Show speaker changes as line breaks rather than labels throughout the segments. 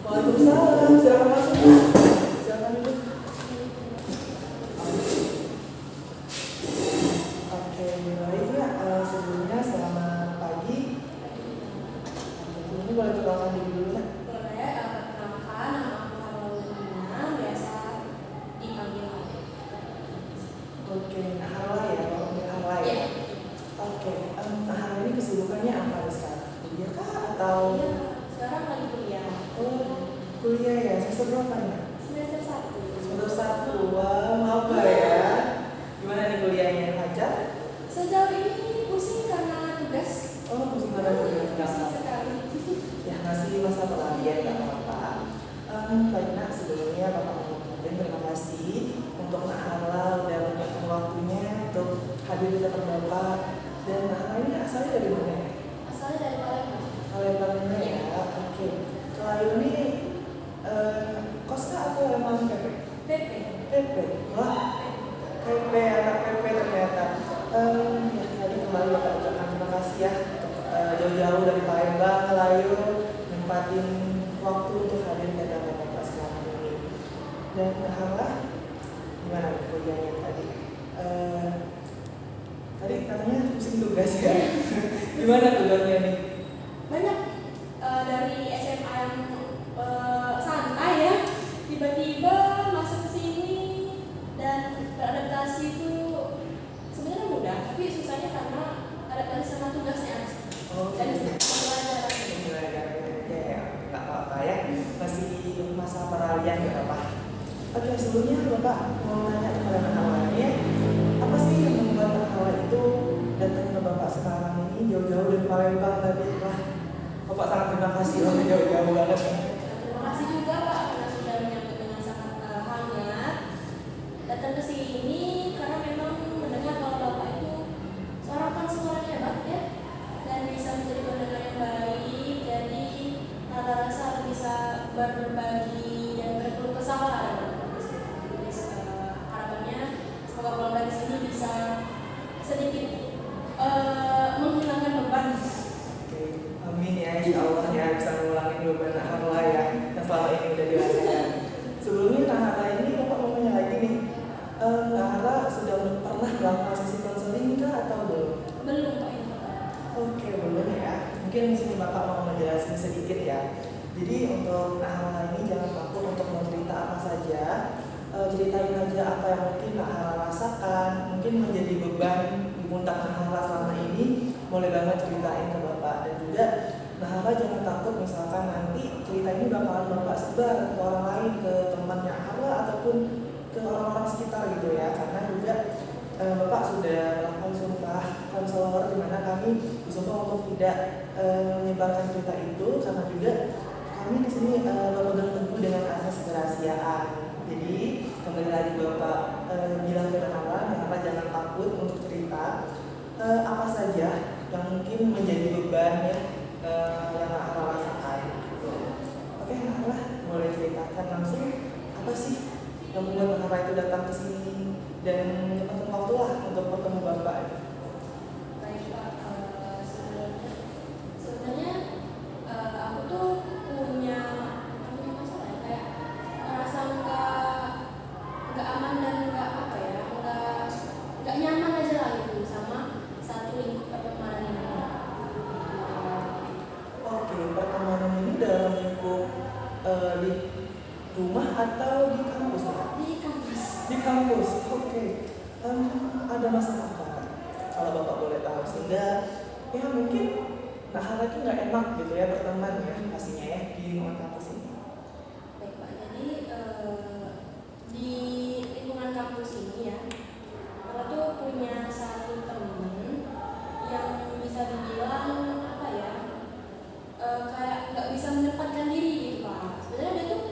Waalaikumsalam, silakan masuk. Silakan duduk. Oke, baik ya. Sebelumnya selamat pagi. Ini boleh perkenalkan diri dulu ya?
Boleh, perkenalkan nama aku Harwalina, biasa dipanggil Ade.
Oke, Harla ya, kalau panggil Harla ya.
Iya.
Oke, Harla ini kesibukannya apa sekarang? Kuliah kah atau?
Iya, sekarang lagi kuliah.
Oh, kuliah ya, semester berapa ya?
Semester 1.
Semester 1, wah maba ya. Gimana nih kuliahnya, lancar?
Sejauh ini pusing karena tugas.
Oh, pusing banget kuliah.
Pusing sekali.
Ya, masih masa pelarian, gak apa-apa. Baik Nak, sebelumnya Bapak mengucapkan terima kasih untuk Nak Harla udah menyempatkan waktunya untuk hadir di tempat Bapak. Dan Nak Harla ini asalnya dari mana ya?
Asalnya dari Palembang.
Palembang ya? Oke. Kalau ini kos kah atau emang PP?
PP.
PP, wah PP, anak PP ternyata. Ya, tadi kembali Bapak ucapkan terima kasih ya untuk jauh-jauh dari Palembang, Melayu, nempatin waktu untuk hadir ke hadapan Bapak sekarang ini. Dan Harla, gimana nih kuliahnya tadi? Tadi katanya pusing tugas ya? Gimana tugasnya nih?
Banyak dari SMA yang santai ya, tiba-tiba masuk ke sini dan beradaptasi itu sebenarnya mudah, tapi susahnya karena adaptasi sama tugasnya dan pelajaran.
Ya, nggak apa-apa ya, masih masa peralihan ya Bapak. Oke, sebelumnya Bapak mau nanya kepada Nak Harla ya, apa sih yang membuat Nak Harla itu datang ke Bapak sekarang ini jauh-jauh dari Palembang tadi? Wah, Bapak sangat terima kasih loh, jauh-jauh banget.
Terima kasih juga Pak karena sudah menyambut dengan sangat hangat. Datang ke sini karena memang mendengar kalau Bapak itu seorang konselor yang hebat ya, dan bisa menjadi pendengar yang baik. Jadi rasa bisa berbagi dan berkeluh kesah lah. Harapannya semoga pulang dari sini bisa sedikit menghilangkan beban.
Oke, amin ya, insya Allah ya bisa mengulangi beban Nak Harla ya yang selama ini udah dirasakan. Sebelumnya Nak Harla ini Bapak mau tanya lagi nih, Nak Harla sudah pernah melakukan sesi konseling kah atau belum?
Belum Pak ini.
Oke, belum ya. Mungkin di sini Bapak mau menjelaskan sedikit ya. Jadi untuk Nak Harla ini jangan takut untuk mau cerita apa saja. Ceritain aja apa yang mungkin Nak Harla rasakan, mungkin menjadi beban di pundak Nak Harla selama ini. Boleh banget ceritain ke Bapak. Dan juga Nak Harla jangan takut misalkan nanti cerita ini bakalan Bapak sebar ke orang lain, ke temannya Harla ataupun ke orang-orang sekitar gitu ya. Karena juga Bapak sudah melakukan sumpah konselor di mana kami disumpah untuk tidak menyebarkan cerita itu, karena juga kami di sini berpegang teguh dengan asas kerahasiaan. Jadi kembali lagi Bapak bilang ke Nak Harla jangan takut untuk cerita apa saja yang mungkin menjadi beban ya yang Nak Harla rasakan. Oke, Nak Harla boleh ceritakan langsung apa sih yang membuat Nak Harla itu datang ke sini dan menyempatkan waktu lah untuk bertemu Bapak.
Baik Pak, sebenarnya aku tuh punya masalah ya, kayak merasa nggak aman dan nggak nyaman aja lah gitu sama satu lingkup pertemanan ini.
Oke, pertemanan ini dalam lingkup di rumah atau di kampus?
Di kampus.
Di kampus, oke. Ada masalah apa Kak? Kalau Bapak boleh tahu, sehingga ya mungkin Nak Harla itu nggak enak gitu ya berteman ya pastinya ya di lingkungan kampus ini.
Baik Pak, jadi di lingkungan kampus ini ya, aku tuh punya satu temen yang bisa dibilang apa ya, kayak nggak bisa menempatkan diri gitu Pak. Sebenarnya dia tuh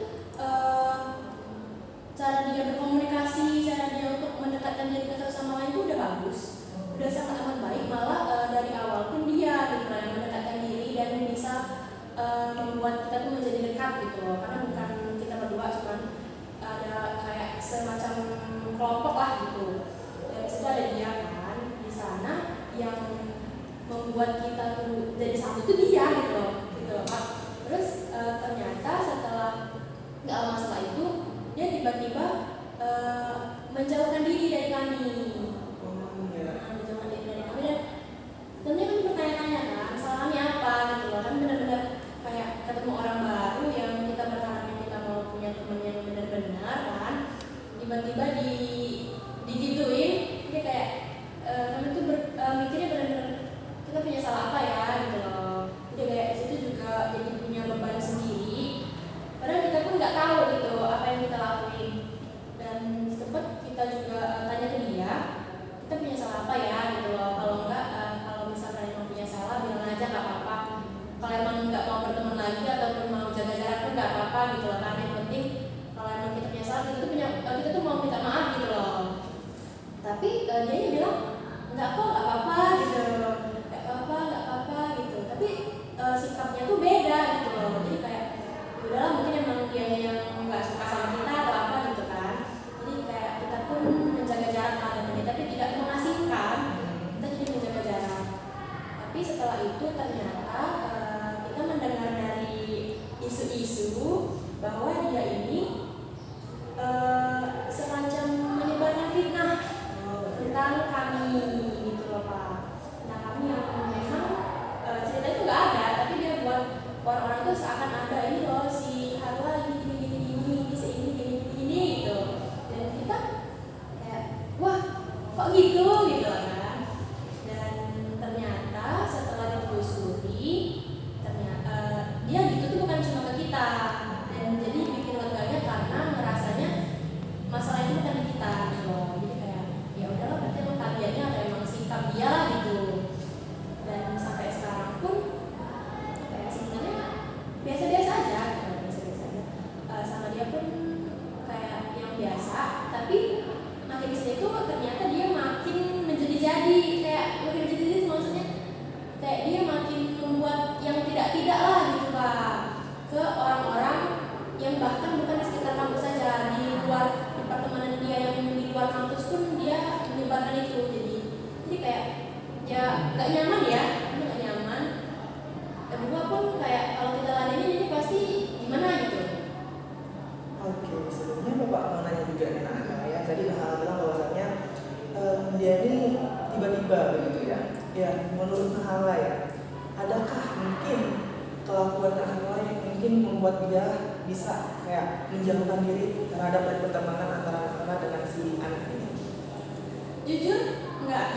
cara dia berkomunikasi, cara dia untuk mendekatkan diri ke satu sama lain itu udah bagus, udah sangat amat baik. Malah dari awal pun dia gitu yang mendekatkan diri dan bisa membuat kita tuh menjadi dekat gitu loh. Karena bukan kita berdua, cuman ada kayak semacam kelompok lah gitu. Dan disitu ada dia kan, di sana yang membuat kita tuh jadi satu tuh dia gitu loh Pak. Terus ternyata setelah nggak lama setelah itu dia tiba-tiba menjauhkan diri dari kami. Menjauhkan diri dari kami, dan tentunya kami bertanya-tanya kan salahnya apa gitu loh, kan benar-benar kayak ketemu orang baru yang kita berharapnya kita mau punya teman yang benar-benar kan, tiba-tiba digituin. Dia kayak kami tuh mikirnya benar-benar kita punya salah apa ya gitu loh. Jadi kayak di situ juga jadi punya beban sendiri, padahal kita pun nggak tahu gitu apa yang kita lakuin. Dan sempat kita juga tanya ke dia, kita punya salah apa ya gitu loh. Kalau enggak, kalau misalkan emang punya salah bilang aja nggak apa-apa. Kalau emang nggak mau berteman lagi ataupun mau jaga jarak pun nggak apa-apa gitu loh. Kan yang penting kalau emang kita punya salah, kita tuh mau minta maaf gitu loh. Tapi dia bilang nggak kok, nggak apa-apa gitu, nggak apa-apa gitu. Tapi sikapnya tuh beda gitu loh. Jadi kayak udahlah, mungkin emang dia yang nggak suka sama kita atau apa gitu kan. Jadi kayak kita pun menjaga jarak dengan dia, tapi tidak mengasingkan, kita jadi menjaga jarak. Tapi setelah itu ternyata kita mendengar dari isu-isu bahwa dia ini semacam menyebarkan fitnah tentang kami gitu loh Pak. Tentang kami yang memang cerita itu nggak ada, tapi dia buat orang-orang itu seakan ada, ini loh si Harla ini ini gitu. Dan kita kayak wah kok gitu kan. Dan ternyata setelah ditelusuri, ternyata dia gitu tuh bukan cuma ke kita, dan jadi bikin leganya karena ngerasanya masalah itu bukan di kita gitu loh. Jadi kayak ya udahlah, berarti emang tabiatnya atau emang sikap dia gitu. Dan sampai sekarang pun kayak sebenarnya biasa-biasa aja gitu, biasa-biasa aja. Sama dia pun kayak yang biasa, tapi makin kesini tuh ternyata dia makin menjadi-jadi, kayak makin menjadi-jadi, maksudnya kayak dia makin membuat yang tidak-tidak lah gitu Pak, ke orang-orang yang bahkan bukan di sekitar kampus saja, di luar, di pertemanan dia yang di luar kampus pun dia menyebarkan itu. Jadi kayak ya nggak nyaman ya, nggak nyaman. Dan gua pun kayak kalau kita ladenin ini pasti gimana gitu.
Oke, sebelumnya Bapak mau nanya juga nih Nah ya, tadi Nah bilang bahwasannya dia ini tiba-tiba begitu ya. Ya, menurut Nah ya, adakah mungkin kelakuan Nah yang mungkin membuat dia bisa kayak menjauhkan diri terhadap dari pertemanan antara Nah dengan si anak ini?
Jujur enggak.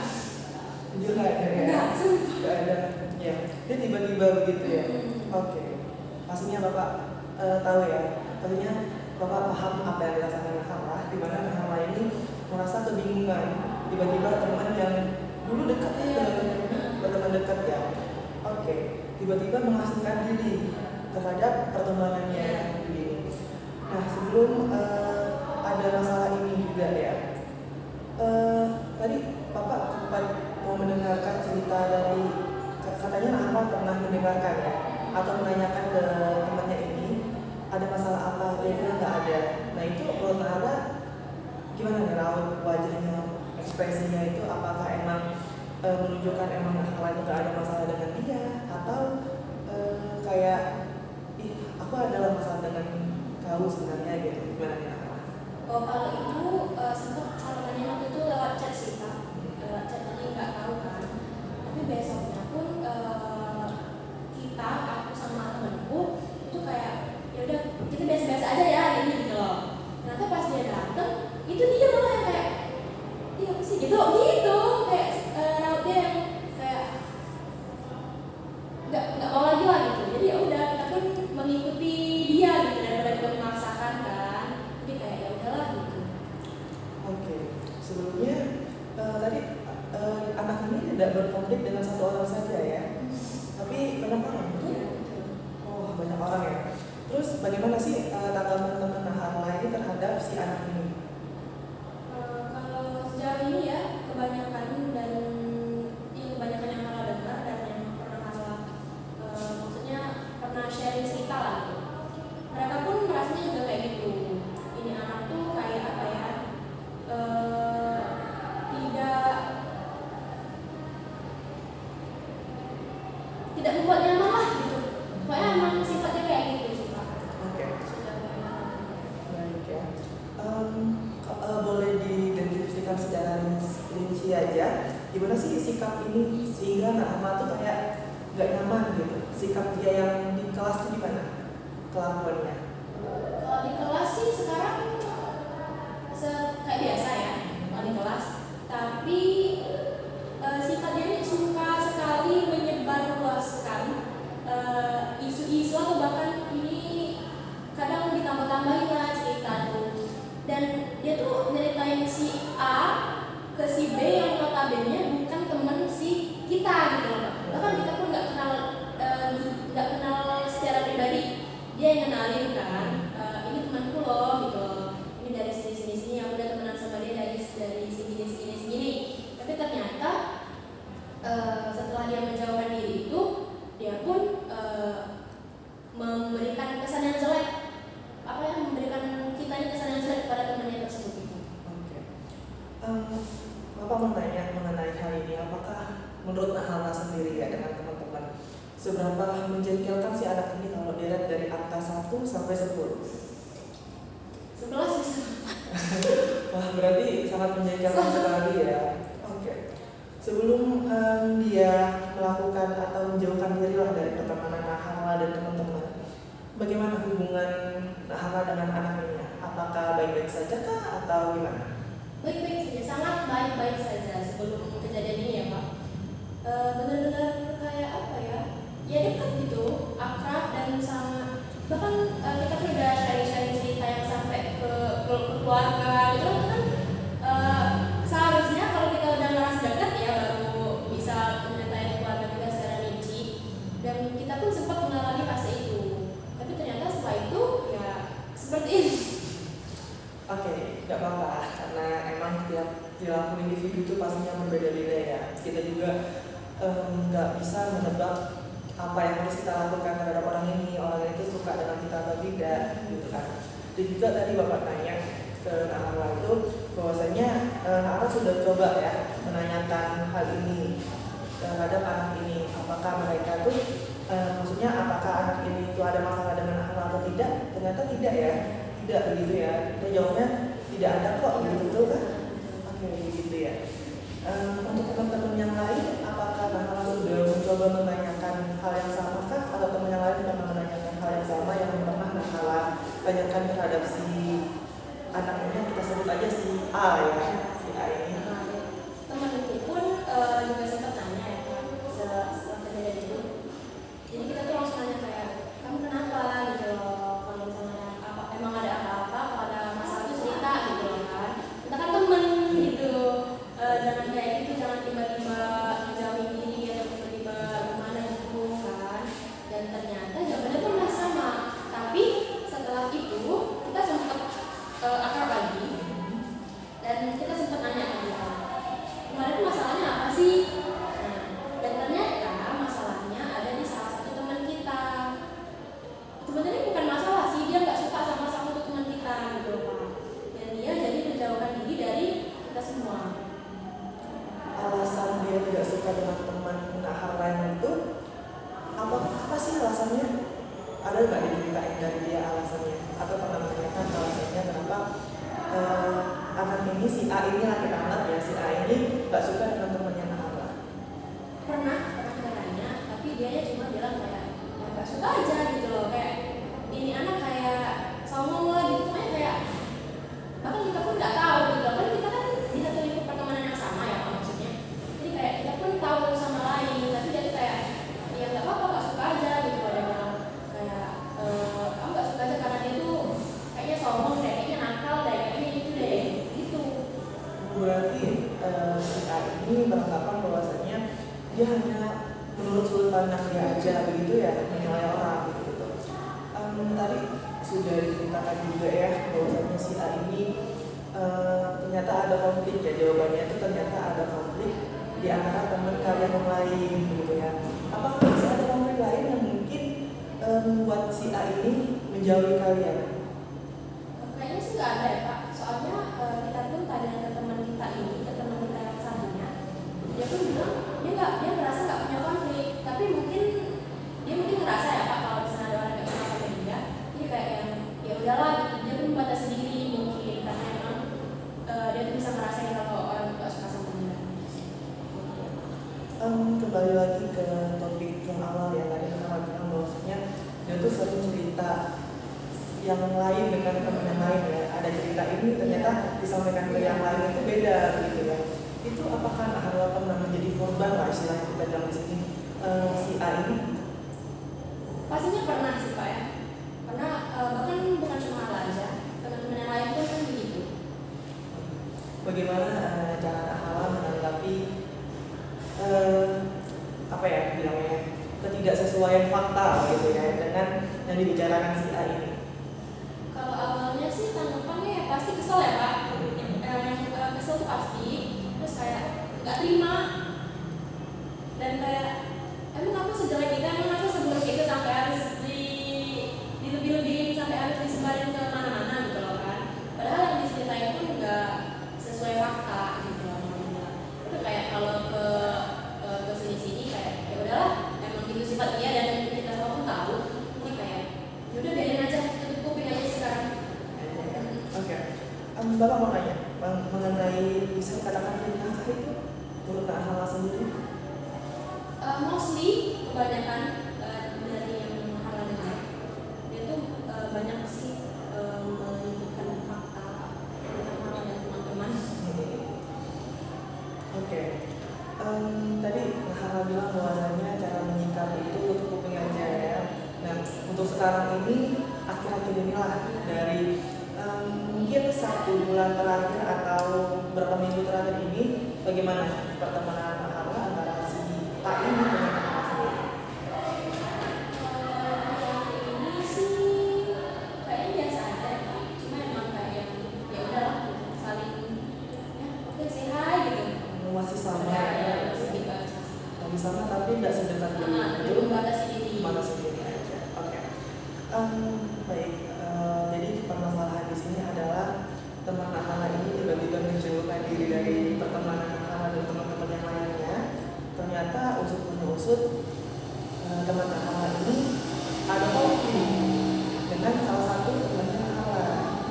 Jujur nggak ada ya? Nggak ada. Ya, dia tiba-tiba begitu ya. Oke, pastinya Bapak tahu ya. Pastinya Bapak paham apa yang dirasakan Nah, di mana Nah ini merasa kebingungan. Tiba-tiba teman yang dulu dekat ya, berteman dekat ya. Oke, tiba-tiba mengasingkan diri terhadap pertemanannya ini. Nah, sebelum ada masalah ini juga ya. Tadi Bapak sempat mau mendengarkan cerita dari, katanya Nah pernah mendengarkan ya, atau menanyakan ke temannya ini ada masalah apa, dia bilang nggak ada. Nah itu menurut Nah gimana nih raut wajahnya, ekspresinya itu, apakah emang menunjukkan emang Nah itu nggak ada masalah dengan dia, atau kayak ih aku adalah masalah dengan kau sebenarnya gitu, gimana nih Nah?
Oh kalau itu sempat alasannya waktu itu lewat chat sih Pak, lewat chat, jadi nggak tahu kan. Tapi besoknya pun aku sama temanku itu kayak ya udah kita biasa-biasa aja ya ini gitu loh. Ternyata pas dia dateng itu dia malah yang kayak iya apa sih gitu kayak rautnya yang kayak nggak mau lagi lah gitu. Jadi ya udah kita pun mengikuti dia gitu daripada kita memaksakan kan. Jadi kayak ya udahlah gitu.
Oke, sebelumnya tadi anak ini tidak berkonflik dengan satu orang saja ya, tapi banyak orang.
Iya.
Oh banyak orang ya. Terus bagaimana sih tanggapan teman Nah ini terhadap si anak ini?
Kalau sejauh ini ya kebanyakan yang malah dengar dan yang pernah malah maksudnya pernah sharing cerita lah gitu. Mereka pun merasanya juga kayak gitu. Ini anak tuh kayak apa ya? Tidak membuat nyaman lah gitu. Pokoknya emang sifatnya kayak gitu sih Pak.
Oke. gimana sih sikap ini sehingga anak Ahmad tuh kayak nggak nyaman gitu. Sikap dia yang di kelas tuh gimana kelakuannya?
Kalau di kelas sih sekarang kayak biasa ya kalau di kelas, tapi sifatnya ini suka sekali menyebarluaskan isu-isu atau bahkan ini kadang ditambah-tambahin lah cerita tuh, dan dia tuh nyeritain si A ke si B yang notabene bukan temen si kita gitu loh. Bahkan kita pun nggak kenal secara pribadi, dia yang kenalin kan, ini temanku loh gitu loh, ini dari sini aku udah temenan sama dia dari sini. Tapi ternyata setelah dia menjauhkan diri itu, dia pun memberikan kesan yang jelek, memberikan kitanya kesan yang jelek kepada temannya tersebut itu.
Oke. Bapak mau tanya mengenai hal ini, apakah menurut Nahana sendiri ya dengan teman-teman, seberapa menjengkelkan si anak ini kalau dilihat dari angka 1 sampai 10?
11 bisa.
Wah, berarti sangat menjengkelkan sekali ya. Oke. Sebelum dia melakukan atau menjauhkan diri lah dari pertemanan Nahana dan teman-teman, bagaimana hubungan Nahana dengan anak ini? Apakah baik-baik saja kah atau gimana?
Baik-baik saja, sangat baik-baik saja sebelum kejadian ini ya Pak. Benar-benar kayak apa ya? Ya dekat gitu, akrab dan sama. Bahkan kita tuh udah sharing-sharing cerita yang sampai ke keluarga gitu kan. Seharusnya kalau kita udah ngerasa dekat ya baru bisa menceritain keluarga kita secara rinci. Dan kita pun sempat mengalami fase itu. Tapi ternyata setelah itu ya seperti ini.
Oke, nggak apa-apa karena emang tiap individu itu pastinya berbeda-beda ya. Kita juga nggak bisa menebak apa yang harus kita lakukan terhadap orang ini itu suka dengan kita atau tidak gitu kan. Dan juga tadi Bapak tanya ke Nahara itu bahwasanya Nahara sudah coba ya menanyakan hal ini terhadap anak ini, apakah mereka tuh maksudnya apakah anak ini itu ada masalah dengan Nahara atau tidak. Ternyata tidak ya, tidak begitu ya. Dia jawabnya tidak ada kok begitu kan. Oke, begitu ya. Untuk teman-teman yang lain, apakah Nahara sudah mencoba menanyakan hal yang sama kah? Atau teman yang lain pernah menanyakan hal yang sama yang pernah Nahara tanyakan terhadap si anaknya, kita sebut aja si A ya, si A ini.
Teman itu pun juga sempat tanya ya Pak, setelah kejadian itu. Jadi kita tuh langsung nanya kayak, kamu kenapa gitu loh, kalau misalnya emang ada apa-apa, kalau ada masalah itu cerita gitu loh kan. Kita kan temen gitu, jangan kayak gitu, jangan tiba-tiba ngejauhin diri atau tiba-tiba gimana gitu kan. Dan ternyata jawabannya pun masih sama. Tapi setelah itu kita sempat akrab lagi dan kita sempat nanya ke dia, kemarin itu masalahnya apa sih? Nah, dan ternyata masalahnya ada di salah satu teman kita. Sebenarnya bukan masalah sih, dia nggak suka sama satu teman kita gitu loh Pak. Dan dia jadi menjauhkan diri dari kita semua.
Alasan dia tidak suka dengan teman Nahara yang itu apa sih alasannya? Ada nggak diceritain dari dia alasannya? Atau pernah menanyakan alasannya kenapa anak ini si A ini laki anak ya, si A ini nggak suka dengan temannya Nahara?
Pernah kita tanya, tapi dia cuma bilang kayak ya nggak suka aja gitu loh, kayak ini anak kayak songong lah gitu, pokoknya kayak bahkan kita pun nggak tahu gitu kan, kita kan di satu lingkup pertemanan yang sama ya Pak, maksudnya. Jadi kayak kita pun tahu sama lain, tapi jadi kayak ya nggak apa-apa, nggak suka aja gitu. Dia bilang kayak kamu nggak suka aja karena dia tuh kayaknya sombong deh, kayaknya nakal deh, kayaknya itu deh gitu.
Berarti si A ini beranggapan bahwasanya dia hanya menurut sudut pandang dia aja begitu ya, menilai orang begitu. Tadi sudah diceritakan juga ya bahwasanya si A ini ternyata ada konflik ya, jawabannya itu ternyata ada konflik di antara teman kalian yang lain begitu ya. Apakah bisa ada konflik lain yang mungkin membuat si A ini menjauhi kalian?
Kayaknya sih nggak ada ya Pak, soalnya kita pun tanya ke teman kita ini, ke teman kita yang satunya, dia pun bilang dia merasa nggak punya konflik, tapi dia mungkin ngerasa ya Pak kalau misalnya ada orang yang kenal sama dia, jadi kayak yang ya udahlah gitu, dia pun membatasi diri mungkin karena emang dia tuh bisa ngerasain kalau orang nggak suka sama dia.
cerita yang lain dengan teman yang lain ya, ada cerita ini ternyata disampaikan ke yang lain itu beda gitu ya. Itu apakah Nahla pernah menjadi korban lah istilahnya kita bilang di sini si A ini?
Pastinya pernah sih Pak ya, karena bahkan bukan cuma Ala aja, teman-teman yang lain pun kan begitu.
Bagaimana cara Nahla menanggapi apa ya bilangnya ketidaksesuaian fakta gitu ya dengan yang dibicarakan si A ini?
Kalau awalnya sih tanggapannya ya pasti kesel ya Pak, kesel tuh pasti, terus kayak nggak terima dan kayak emang kamu sejelek itu, emang aku seburuk itu sampai harus dilebih-lebihin sampai harus disebarin ke mana-mana gitu loh kan. Padahal yang diceritain pun nggak sesuai fakta gitu loh. Itu kayak kalau ke sini-sini kayak ya udahlah, emang gitu sifat dia dan kita semua pun tahu. Ini kayak yaudah biarin aja, tutup kuping aja sekarang.
Oke. Bapak mau nanya mengenai bisa dikatakan fitnah itu menurut Nahla sendiri?
Mostly kebanyakan dari yang Nahla dengar dia tuh banyak sih menyebutkan fakta tentang Nahla dan teman-teman.
Oke. Tadi Nahla bilang bahwasanya cara menyikapi itu tutup kuping aja ya. Nah untuk sekarang ini akhir-akhir inilah dari mungkin 1 bulan terakhir atau beberapa minggu terakhir ini bagaimana pertemanan Nahla antara si A ini dengan Nahla sendiri?
Ini sih kayaknya biasa aja, cuma emang kayak ya udahlah saling ya oke say hi gitu.
Masih sama
Ya,
ya?
masih gitu aja.
Masih sama tapi tidak sedekat dulu.
Tapi membatasi diri.
Membatasi diri aja. Oke. Baik. Jadi permasalahan di sini adalah teman Nahla ini tiba-tiba menjauhkan diri dari pertemanan Nahla dan teman-teman yang lainnya. Ternyata usut punya usut teman Nahla ini ada konflik dengan salah satu temannya Nahla,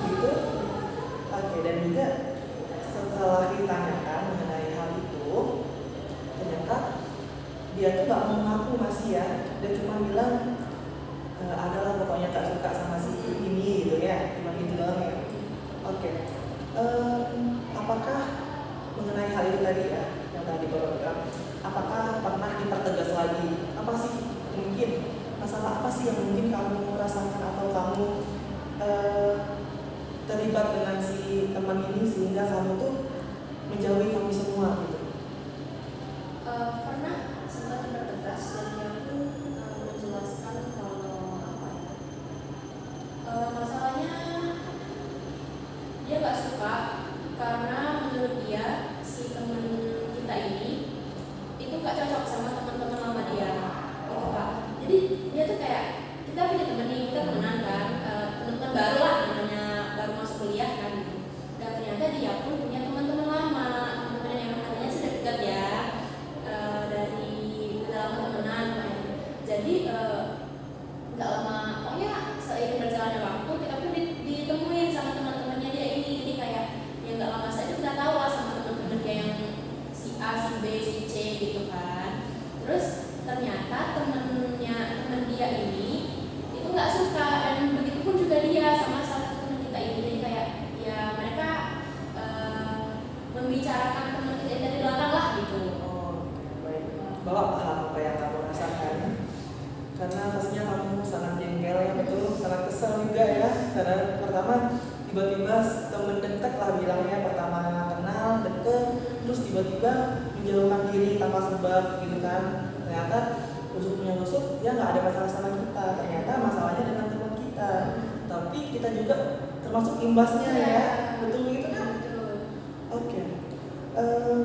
gitu. Oke, dan juga setelah ditanyakan mengenai hal itu, ternyata dia tuh gak mau mengaku masih ya, dia cuma bilang adalah pokoknya tak suka sama si ini gitu ya, cuma gitu doang ya. Oke. Apakah mengenai hal itu tadi ya, yang tadi Bapak bilang, apakah pernah dipertegas lagi? Apa sih mungkin masalah apa sih yang mungkin kamu rasakan atau kamu terlibat dengan si teman ini sehingga kamu tuh menjauhi kami semua gitu?
Pernah sempat bertegas dan dia pun menjelaskan kalau apa ya, masalahnya dia nggak suka karena menurut dia si teman kita ini itu nggak cocok sama teman-teman lama dia gitu Pak. Jadi dia tuh kayak kita punya temen nih, kita temenan kan, teman-teman baru lah namanya, baru masuk kuliah kan gitu. Dan ternyata dia pun punya teman-teman lama, teman-teman yang katanya sih dekat ya, dari udah lama temenan kan. Jadi nggak lama, pokoknya seiring berjalannya waktu kita pun ditemuin sama teman-temannya dia ini. Jadi kayak ya nggak lama saja kita tahu lah sama teman-teman kayak yang si A, si B, si C gitu kan. Terus ternyata teman dia ini itu nggak suka, dan begitu pun juga dia sama salah satu teman kita ini. Jadi kayak ya mereka membicarakan teman kita ini dari belakang lah gitu.
Oh, baik. Bapak paham apa yang kamu rasakan? Karena pastinya kamu sangat jengkel ya, betul, sangat kesel juga ya. Karena pertama tiba-tiba temen dekat lah bilangnya, pertama kenal deket, terus tiba-tiba menjauhkan diri tanpa sebab gitu kan. Ternyata usut punya usut, ya nggak ada masalah sama kita. Ternyata masalahnya dengan teman kita. Tapi kita juga termasuk imbasnya ya, betul begitu kan? Oke.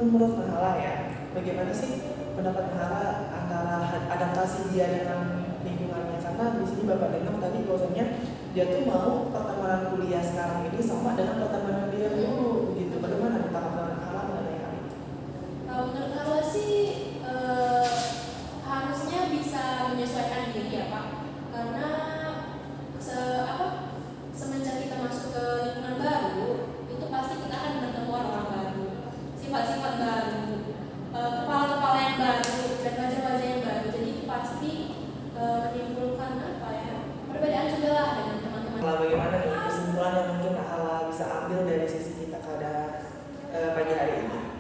Menurut Nahla ya, bagaimana sih pendapat Nahla antara adaptasi dia dengan lingkungannya? Karena di sini Bapak dengar tadi bahwasanya dia tuh mau pertemanan kuliah sekarang ini sama dengan pertemanan dia dulu, begitu. Bagaimana tanggapan Nahla mengenai hal itu?
Kalau menurut Nahla sih harusnya bisa menyesuaikan diri ya Pak, karena semenjak kita masuk ke lingkungan baru itu pasti kita akan bertemu orang baru, sifat-sifat baru, kepala-kepala yang baru dan wajah-wajah yang baru. Jadi itu pasti menimbulkan apa ya, perbedaan juga lah
Nah, bagaimana nih kesimpulan yang mungkin Hala bisa ambil dari sesi kita pada pagi hari ini?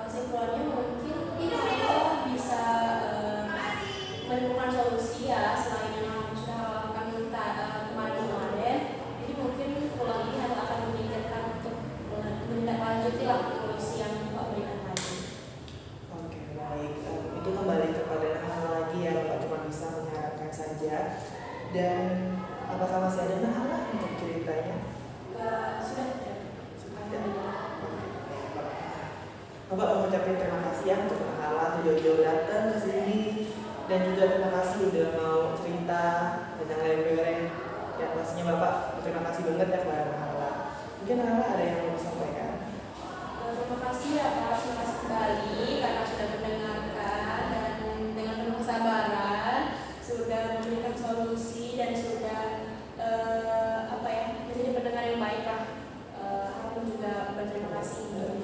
Kesimpulannya mungkin kalau bisa menemukan solusi ya selain yang sudah lakukan kemarin-kemarin, jadi mungkin pulang ini akan meningkatkan untuk menindaklanjuti lah solusi yang Bapak berikan tadi.
Oke, baik. Itu kembali kepada Hala lagi ya, Bapak cuma bisa menyarankan saja. Dan apakah masih ada Hala untuk ceritanya?
Sudah.
Bapak mengucapkan terima kasih ya untuk Hala jauh-jauh datang ke sini, dan juga terima kasih udah mau cerita tentang lembereng. Ya pastinya Bapak terima kasih banget ya kepada Hala. Mungkin Hala ada yang mau disampaikan?
Terima kasih ya Pak, terima kasih kembali karena sudah mendengarkan dan dengan penuh kesabaran sudah memberikan solusi dan sudah menjadi pendengar yang baik lah. Aku juga berterima kasih.